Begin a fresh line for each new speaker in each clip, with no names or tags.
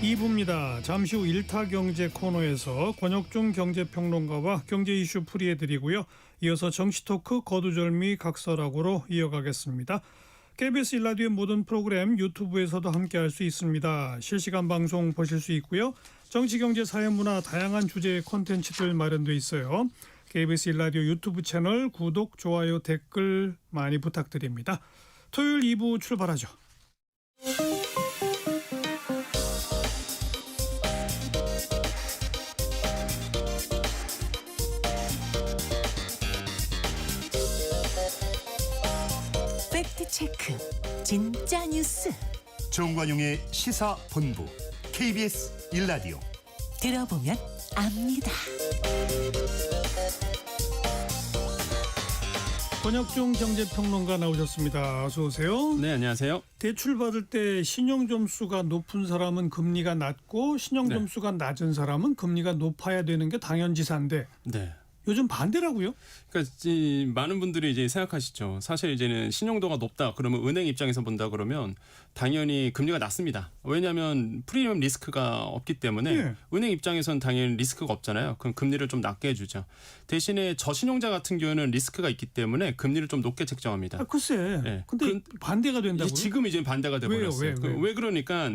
2부입니다. 잠시 후 1타 경제 코너에서 권혁중 경제평론가와 경제 이슈 풀이해드리고요. 이어서 정치토크 거두절미 각설하고로 이어가겠습니다. KBS 1라디오의 모든 프로그램 유튜브에서도 함께할 수 있습니다. 실시간 방송 보실 수 있고요. 정치, 경제, 사회, 문화 다양한 주제의 콘텐츠들 마련돼 있어요. KBS 1라디오 유튜브 채널 구독, 좋아요, 댓글 많이 부탁드립니다. 토요일 2부 출발하죠.
팩트체크 진짜 뉴스
정관용의 시사본부 KBS 1라디오
들어보면 압니다.
권혁중 경제평론가 나오셨습니다. 어서 오세요.
네, 안녕하세요.
대출 받을 때 신용점수가 높은 사람은 금리가 낮고 신용점수가 낮은 사람은 금리가 높아야 되는 게 당연지사인데
네.
요즘 반대라고요?
그러니까 많은 분들이 이제 생각하시죠. 사실 이제는 신용도가 높다 그러면 은행 입장에서 본다 그러면 당연히 금리가 낮습니다. 왜냐하면 프리미엄 리스크가 없기 때문에
네.
은행 입장에서는 당연히 리스크가 없잖아요. 그럼 금리를 좀 낮게 해주죠. 대신에 저신용자 같은 경우는 리스크가 있기 때문에 금리를 좀 높게 책정합니다.
글쎄.
네.
근데 반대가 된다고요?
지금 이제 반대가 돼버렸어요. 왜 그러니까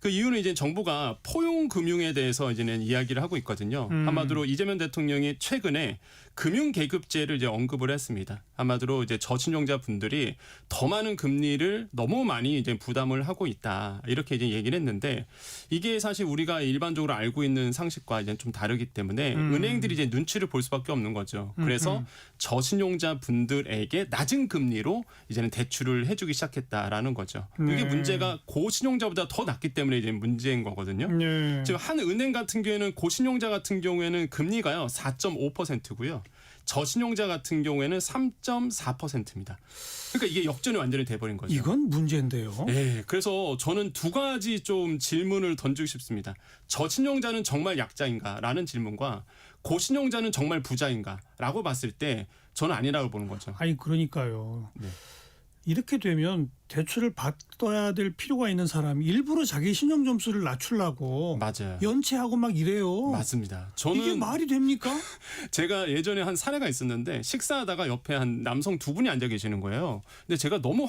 그 이유는 이제 정부가 포용 금융에 대해서 이제는 이야기를 하고 있거든요. 한마디로 이재명 대통령이 최근에 금융계급제를 이제 언급을 했습니다. 한마디로 이제 저신용자 분들이 더 많은 금리를 너무 많이 이제 부담을 하고 있다. 이렇게 이제 얘기를 했는데 이게 사실 우리가 일반적으로 알고 있는 상식과 이제 좀 다르기 때문에 은행들이 이제 눈치를 볼 수밖에 없는 거죠. 그래서 저신용자 분들에게 낮은 금리로 이제는 대출을 해주기 시작했다라는 거죠. 이게
네.
문제가 고신용자보다 더 낮기 때문에 이제 문제인 거거든요.
네.
지금 한 은행 같은 경우에는 고신용자 같은 경우에는 금리가요 4.5%고요. 저신용자 같은 경우에는 3.4%입니다. 그러니까 이게 역전이 완전히 돼버린 거죠.
이건 문제인데요.
네, 그래서 저는 두 가지 좀 질문을 던지고 싶습니다. 저신용자는 정말 약자인가라는 질문과 고신용자는 정말 부자인가라고 봤을 때 저는 아니라고 보는 거죠.
아니 그러니까요.
네.
이렇게 되면 대출을 받아야 될 필요가 있는 사람이 일부러 자기 신용 점수를 낮추려고
맞아요.
연체하고 막 이래요.
맞습니다. 저는
이게 말이 됩니까?
제가 예전에 한 사례가 있었는데 식사하다가 옆에 한 남성 두 분이 앉아 계시는 거예요. 근데 제가 너무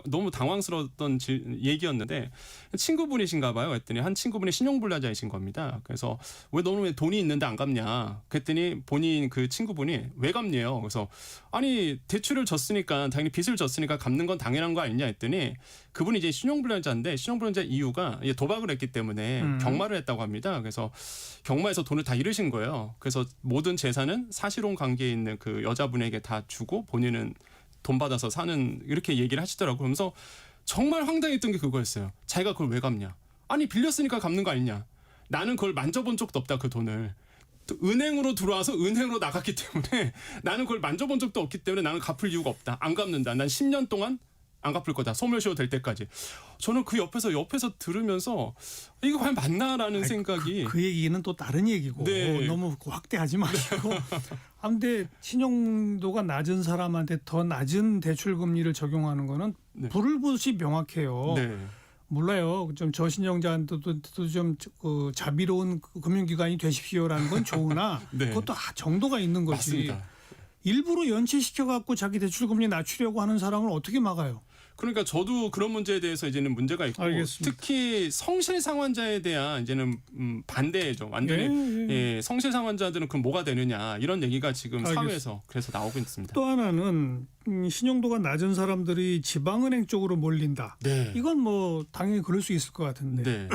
너무 당황스러웠던 얘기였는데 친구분이신가 봐요. 했더니 한 친구분이 신용불량자이신 겁니다. 그래서 너는 왜 돈이 있는데 안 갚냐? 그랬더니 본인 그 친구분이 왜 갚냐요? 그래서 아니 대출을 졌으니까 당연히 빚을 졌으니까 갚는 건 당연한 거 아니냐 했더니 그분이 이제 신용불량자인데 신용불량자 이유가 도박을 했기 때문에 경마를 했다고 합니다. 그래서 경마에서 돈을 다 잃으신 거예요. 그래서 모든 재산은 사실혼 관계에 있는 그 여자분에게 다 주고 본인은 돈 받아서 사는 이렇게 얘기를 하시더라고요. 그러면서 정말 황당했던 게 그거였어요. 자기가 그걸 왜 갚냐? 아니 빌렸으니까 갚는 거 아니냐? 나는 그걸 만져본 적도 없다 그 돈을. 또 은행으로 들어와서 은행으로 나갔기 때문에 나는 그걸 만져본 적도 없기 때문에 나는 갚을 이유가 없다. 안 갚는다. 난 10년 동안 안 갚을 거다. 소멸시효 될 때까지. 저는 그 옆에서 들으면서 이거 과연 맞나라는 생각이.
그 얘기는 또 다른 얘기고
네.
너무 확대하지 마시고. 근데 신용도가 낮은 사람한테 더 낮은 대출 금리를 적용하는 거는
네.
불을 보듯이 명확해요.
네.
몰라요. 좀 저신용자한테도 좀 그 자비로운 금융기관이 되십시오라는 건 좋으나
네.
그것도 정도가 있는 거지.
맞습니다.
일부러 연체시켜 갖고 자기 대출 금리 낮추려고 하는 사람을 어떻게 막아요?
그러니까 저도 그런 문제에 대해서 이제는 문제가 있고
알겠습니다.
특히 성실상환자에 대한 이제는 반대죠. 완전히 예, 성실상환자들은 그럼 뭐가 되느냐 이런 얘기가 지금
알겠습니다.
사회에서 그래서 나오고 있습니다.
또 하나는 신용도가 낮은 사람들이 지방은행 쪽으로 몰린다.
네.
이건 뭐 당연히 그럴 수 있을 것 같은데.
네.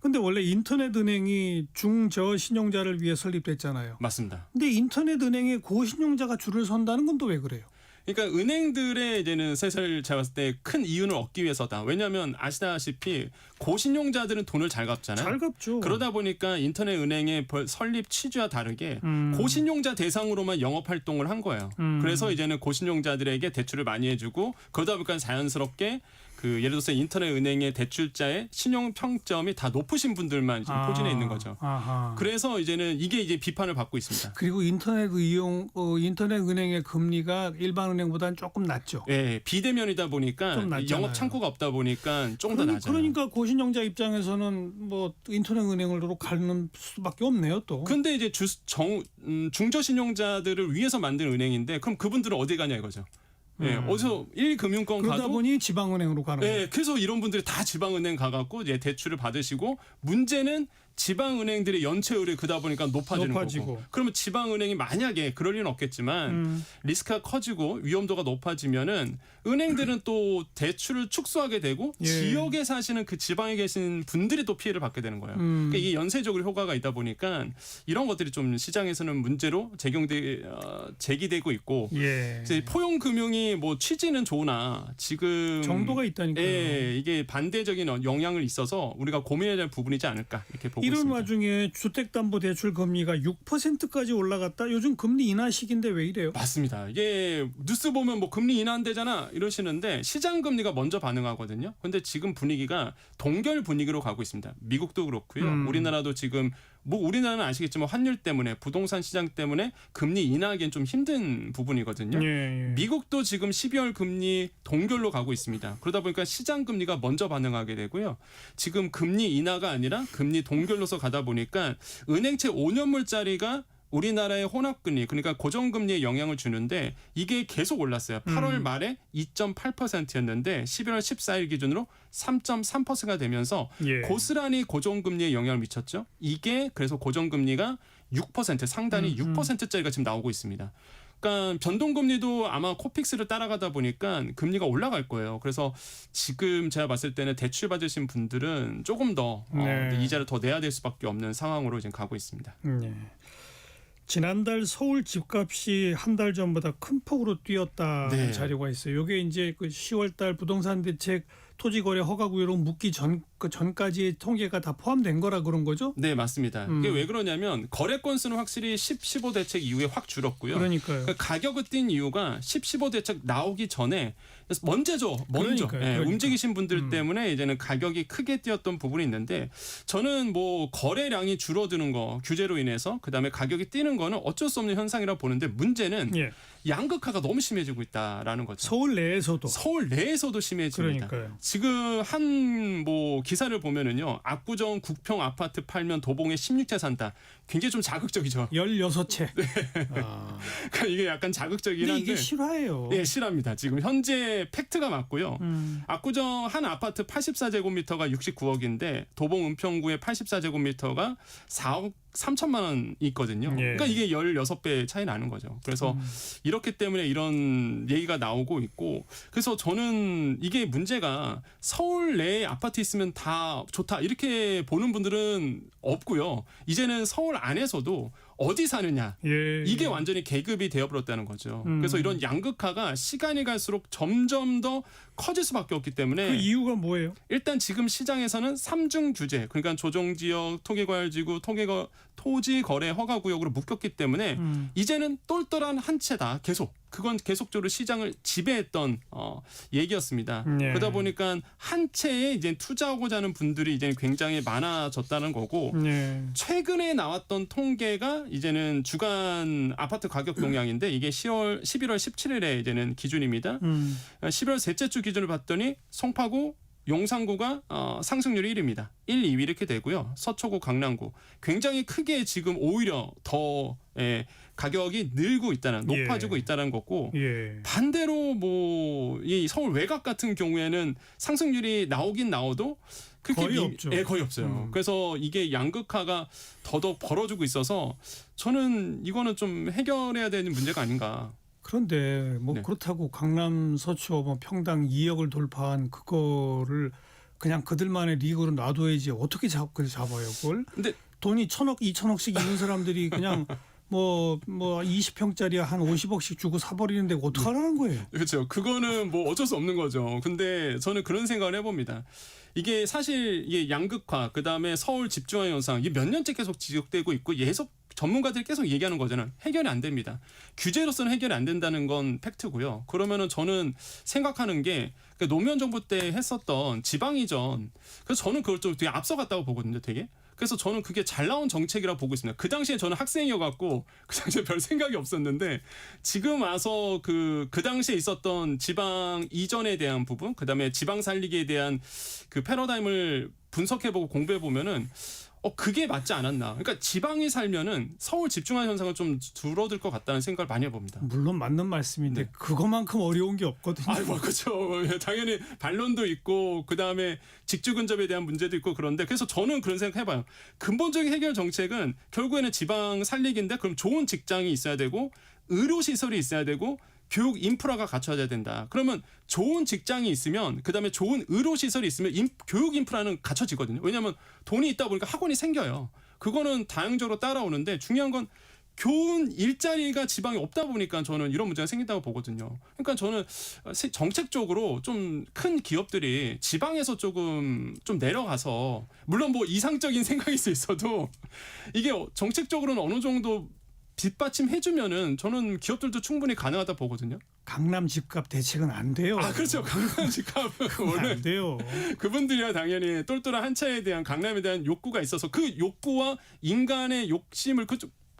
근데 원래 인터넷 은행이 중저신용자를 위해 설립됐잖아요.
맞습니다.
근데 인터넷 은행에 고신용자가 줄을 선다는 건 또 왜 그래요?
그러니까 은행들의 이제는 사실 제가 봤을 때 큰 이윤을 얻기 위해서다. 왜냐하면 아시다시피 고신용자들은 돈을 잘 갚잖아요.
잘 갚죠.
그러다 보니까 인터넷 은행의 설립 취지와 다르게 고신용자 대상으로만 영업 활동을 한 거예요. 그래서 이제는 고신용자들에게 대출을 많이 해주고 그러다 보니까 자연스럽게 그 예를 들어서 인터넷 은행의 대출자의 신용 평점이 다 높으신 분들만 지금 포진해 있는 거죠.
아하.
그래서 이제는 이게 이제 비판을 받고 있습니다.
그리고 인터넷 은행의 금리가 일반 은행보다는 조금 낮죠.
예, 비대면이다 보니까
좀 낮잖아요.
영업 창구가 없다 보니까 조금 더 낮아요.
그러니까 고신용자 입장에서는 뭐 인터넷 은행으로 가는 수밖에 없네요, 또.
근데 이제 중저신용자들을 위해서 만든 은행인데 그럼 그분들은 어디 가냐 이거죠. 예, 어디서 1금융권
그러다
가도
보니 지방은행으로 가는 거예요.
예, 그래서 이런 분들이 다 지방은행 가갖고 이제 대출을 받으시고 문제는 지방은행들의 연체율이 그다 보니까 높아지는
높아지고.
거고. 그러면 지방은행이 만약에 그럴 리는 없겠지만 리스크가 커지고 위험도가 높아지면은 은행들은 또 대출을 축소하게 되고
예.
지역에 사시는 그 지방에 계신 분들이 또 피해를 받게 되는 거예요. 그러니까 이게 연쇄적으로 효과가 있다 보니까 이런 것들이 좀 시장에서는 문제로 제기되고 있고
예.
이제 포용금융이 뭐 취지는 좋으나 지금
정도가 있다니까요.
예, 이게 반대적인 영향을 있어서 우리가 고민해야 될 부분이지 않을까 이렇게 보고
이런
있습니다.
와중에 주택담보대출 금리가 6%까지 올라갔다. 요즘 금리 인하 시기인데 왜 이래요?
맞습니다. 이게 뉴스 보면 뭐 금리 인하한대잖아 이러시는데 시장 금리가 먼저 반응하거든요. 근데 지금 분위기가 동결 분위기로 가고 있습니다. 미국도 그렇고요. 우리나라도 지금 뭐 우리나라는 아시겠지만 환율 때문에 부동산 시장 때문에 금리 인하하기엔 좀 힘든 부분이거든요.
예, 예.
미국도 지금 12월 금리 동결로 가고 있습니다. 그러다 보니까 시장 금리가 먼저 반응하게 되고요. 지금 금리 인하가 아니라 금리 동결로서 가다 보니까 은행채 5년물짜리가 우리나라의 혼합금리 그러니까 고정금리에 영향을 주는데 이게 계속 올랐어요. 8월 말에 2.8%였는데 11월 14일 기준으로 3.3%가 되면서
예.
고스란히 고정금리에 영향을 미쳤죠. 이게 그래서 고정금리가 6% 상단이 6%짜리가 지금 나오고 있습니다. 그러니까 변동금리도 아마 코픽스를 따라가다 보니까 금리가 올라갈 거예요. 그래서 지금 제가 봤을 때는 대출 받으신 분들은 조금 더
네.
이자를 더 내야 될 수밖에 없는 상황으로 지금 가고 있습니다.
예. 지난달 서울 집값이 한 달 전보다 큰 폭으로 뛰었다는
네.
자료가 있어요. 이게 이제 그 10월달 부동산 대책 토지거래 허가구역으로 묻기 전까지의 통계가 다 포함된 거라 그런 거죠?
네, 맞습니다. 이게 왜 그러냐면 거래 건수는 확실히 15 대책 이후에 확 줄었고요.
그러니까요.
그 가격이 뛴 이유가 15 대책 나오기 전에 먼저
그러니까요.
움직이신 분들 때문에 이제는 가격이 크게 뛰었던 부분이 있는데 저는 뭐 거래량이 줄어드는 거 규제로 인해서 그다음에 가격이 뛰는 거는 어쩔 수 없는 현상이라 보는데 문제는
예.
양극화가 너무 심해지고 있다라는 거죠.
서울 내에서도.
서울 내에서도 심해집니다.
그러니까요.
지금 한 뭐 기사를 보면은요. 압구정 국평 아파트 팔면 도봉에 16채 산다. 굉장히 좀 자극적이죠.
16채.
그러니까 이게 약간 자극적이긴
근데
한데
이게 실화예요.
예, 실합니다. 지금 현재 팩트가 맞고요. 압구정 한 아파트 84제곱미터가 69억인데 도봉 은평구의 84제곱미터가 4억 3천만 원 있거든요.
예.
그러니까 이게 16배 차이 나는 거죠. 그래서 이렇기 때문에 이런 얘기가 나오고 있고 그래서 저는 이게 문제가 서울 내에 아파트 있으면 다 좋다 이렇게 보는 분들은 없고요. 이제는 서울 안에서도 어디 사느냐
예.
이게 완전히 계급이 되어버렸다는 거죠. 그래서 이런 양극화가 시간이 갈수록 점점 더 커질 수밖에 없기 때문에
그 이유가 뭐예요?
일단 지금 시장에서는 3중 규제 그러니까 조정지역, 토기과열지구, 토지 거래 허가구역으로 묶였기 때문에 이제는 똘똘한 한 채다 계속 그건 계속적으로 시장을 지배했던 얘기였습니다.
네.
그러다 보니까 한 채에 이제 투자하고자 하는 분들이 이제 굉장히 많아졌다는 거고
예.
최근에 나왔던 통계가 이제는 주간 아파트 가격 동향인데 이게 11월 17일에 이제는 기준입니다. 11월 셋째 주 기준을 봤더니 송파구 용산구가 상승률이 1위입니다. 1, 2위 이렇게 되고요. 서초구, 강남구 굉장히 크게 지금 오히려 더 가격이 늘고 있다는 높아지고 있다는 거고
예.
반대로 뭐 이 서울 외곽 같은 경우에는 상승률이 나오긴 나와도 그렇게
거의 없죠.
예, 거의 없어요. 그래서 이게 양극화가 더더욱 벌어지고 있어서 저는 이거는 좀 해결해야 되는 문제가 아닌가.
그런데 뭐
네.
그렇다고 강남 서초 뭐 평당 2억을 돌파한 그거를 그냥 그들만의 리그로 놔둬야지 어떻게 잡아요 그걸?
근데
돈이 1,000억, 2,000억씩 있는 사람들이 그냥 뭐 20평짜리 한 50억씩 주고 사버리는데 어떡하라는 거예요?
그렇죠. 그거는 뭐 어쩔 수 없는 거죠. 근데 저는 그런 생각을 해봅니다. 이게 사실 이게 양극화, 그 다음에 서울 집중화 현상, 이게 몇 년째 계속 지속되고 있고 전문가들이 계속 얘기하는 거잖아요. 해결이 안 됩니다. 규제로서는 해결이 안 된다는 건 팩트고요. 그러면은 저는 생각하는 게 그러니까 노무현 정부 때 했었던 지방 이전. 그래서 저는 그걸 좀 되게 앞서갔다고 보거든요, 되게. 그래서 저는 그게 잘 나온 정책이라고 보고 있습니다. 그 당시에 저는 학생이어갖고 그 당시에 별 생각이 없었는데 지금 와서 그 당시에 있었던 지방 이전에 대한 부분, 그다음에 지방 살리기에 대한 그 패러다임을 분석해보고 공부해보면은 그게 맞지 않았나. 그러니까 지방이 살면은 서울 집중화는 현상은 좀 줄어들 것 같다는 생각을 많이 해봅니다.
물론 맞는 말씀인데
네.
그거만큼 어려운 게 없거든요.
그렇죠. 당연히 반론도 있고 그다음에 직주 근접에 대한 문제도 있고 그런데 그래서 저는 그런 생각 해봐요. 근본적인 해결 정책은 결국에는 지방 살리기인데 그럼 좋은 직장이 있어야 되고 의료 시설이 있어야 되고 교육 인프라가 갖춰져야 된다. 그러면 좋은 직장이 있으면 그다음에 좋은 의료 시설이 있으면 교육 인프라는 갖춰지거든요. 왜냐하면 돈이 있다 보니까 학원이 생겨요. 그거는 다양적으로 따라오는데 중요한 건 좋은 일자리가 지방에 없다 보니까 저는 이런 문제가 생긴다고 보거든요. 그러니까 저는 정책적으로 좀 큰 기업들이 지방에서 좀 내려가서 물론 뭐 이상적인 생각일 수 있어도 이게 정책적으로는 어느 정도 뒷받침해주면은 저는 기업들도 충분히 가능하다 보거든요.
강남 집값 대책은 안 돼요.
그렇죠. 강남 집값은 원래
안 돼요.
그분들이야 당연히 똘똘한 한 차에 대한 강남에 대한 욕구가 있어서 그 욕구와 인간의 욕심을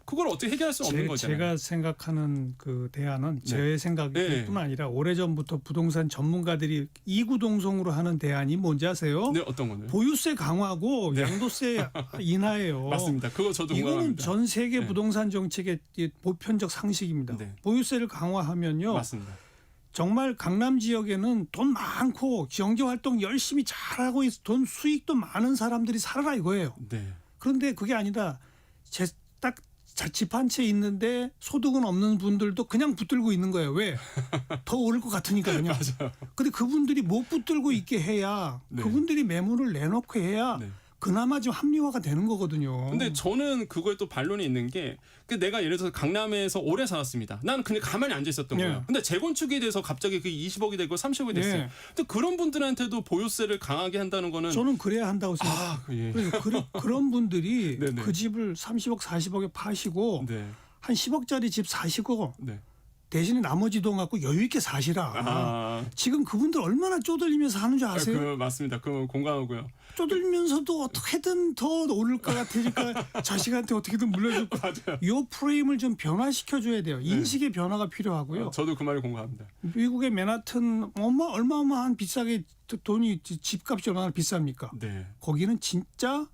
그걸 어떻게 해결할 수 없는 거잖아요.
제가 생각하는 그 대안은 제 생각일
네.
뿐 아니라 오래전부터 부동산 전문가들이 이구동성으로 하는 대안이 뭔지 아세요?
네, 어떤 거는?
보유세 강화하고 양도세 인하예요.
맞습니다. 그거 저도
이거는
공감합니다.
전 세계
네.
부동산 정책의 보편적 상식입니다.
네.
보유세를 강화하면요.
맞습니다.
정말 강남 지역에는 돈 많고 경제활동 열심히 잘하고 돈 수익도 많은 사람들이 살아라 이거예요.
네.
그런데 그게 아니다. 딱 집 한 채 있는데 소득은 없는 분들도 그냥 붙들고 있는 거예요. 왜? 더 오를 것 같으니까 그냥.
맞아요.
근데 그분들이 못 붙들고 있게 해야
네.
그분들이 매물을 내놓고 해야
네.
그나마 좀 합리화가 되는 거거든요.
근데 저는 그거에 또 반론이 있는 게 내가 예를 들어서 강남에서 오래 살았습니다. 나는 그냥 가만히 앉아 있었던
네.
거예요. 근데 재건축이 돼서 갑자기 그게 20억이 되고 30억이 됐어요.
네.
근데 그런 분들한테도 보유세를 강하게 한다는 거는
저는 그래야 한다고 생각해요.
예.
그런 분들이
네네.
그 집을 30억, 40억에 파시고
네.
한 10억짜리 집 사시고
네.
대신에 나머지 돈 갖고 여유 있게 사시라. 지금 그분들 얼마나 쪼들리면서 하는 줄 아세요?
맞습니다. 그 공감하고요.
쪼들면서도 어떻게든 더 오를 것 같으니까 자식한테 어떻게든 물려줄 거.
맞아요.
이 프레임을 좀 변화시켜 줘야 돼요. 인식의 변화가 필요하고요.
저도 그 말에 공감합니다.
미국의 맨하튼 얼마어마한 비싸게 돈이 집값이 얼마나 비쌉니까?
네.
거기는 진짜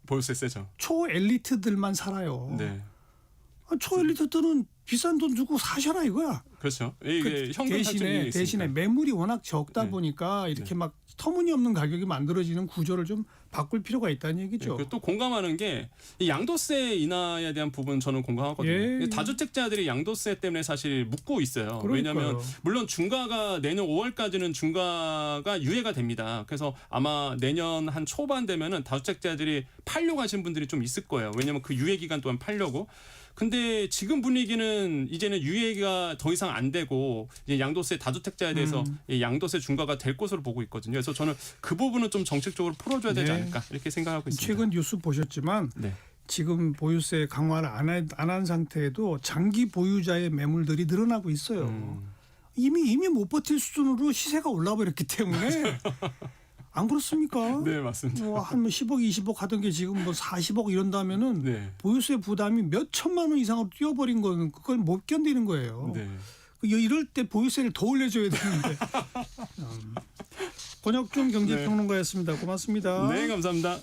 보유세 세죠.
초엘리트들만 살아요.
네.
초엘리트들은 비싼 돈 주고 사셔라 이거야.
그렇죠. 이게 현금
대신에
있으니까.
매물이 워낙 적다
네.
보니까 이렇게
네.
막 터무니없는 가격이 만들어지는 구조를 좀 바꿀 필요가 있다는 얘기죠.
그리고 또 공감하는 게 이 양도세 인하에 대한 부분 저는 공감하거든요.
예.
다주택자들이 양도세 때문에 사실 묻고 있어요.
그러니까요.
왜냐하면 물론 중과가 내년 5월까지는 중과가 유예가 됩니다. 그래서 아마 내년 한 초반 되면은 다주택자들이 팔려고 하시는 분들이 좀 있을 거예요. 왜냐하면 그 유예 기간 동안 팔려고. 근데 지금 분위기는 이제는 유예가 더 이상 안 되고 이제 양도세 다주택자에 대해서 이 양도세 중과가 될 것으로 보고 있거든요. 그래서 저는 그 부분은 좀 정책적으로 풀어줘야 되지
네.
않을까 이렇게 생각하고 있습니다.
최근 뉴스 보셨지만
네.
지금 보유세 강화를 안 한 상태에도 장기 보유자의 매물들이 늘어나고 있어요. 이미 못 버틸 수준으로 시세가 올라 버렸기 때문에 안 그렇습니까?
네, 맞습니다.
한 10억, 20억 하던 게 지금 40억 이런다면은
네.
보유세 부담이 몇 천만 원 이상으로 뛰어버린 거는 그걸 못 견디는 거예요.
네.
이럴 때 보유세를 더 올려줘야 되는데. 권혁중 경제평론가였습니다. 고맙습니다.
네, 감사합니다.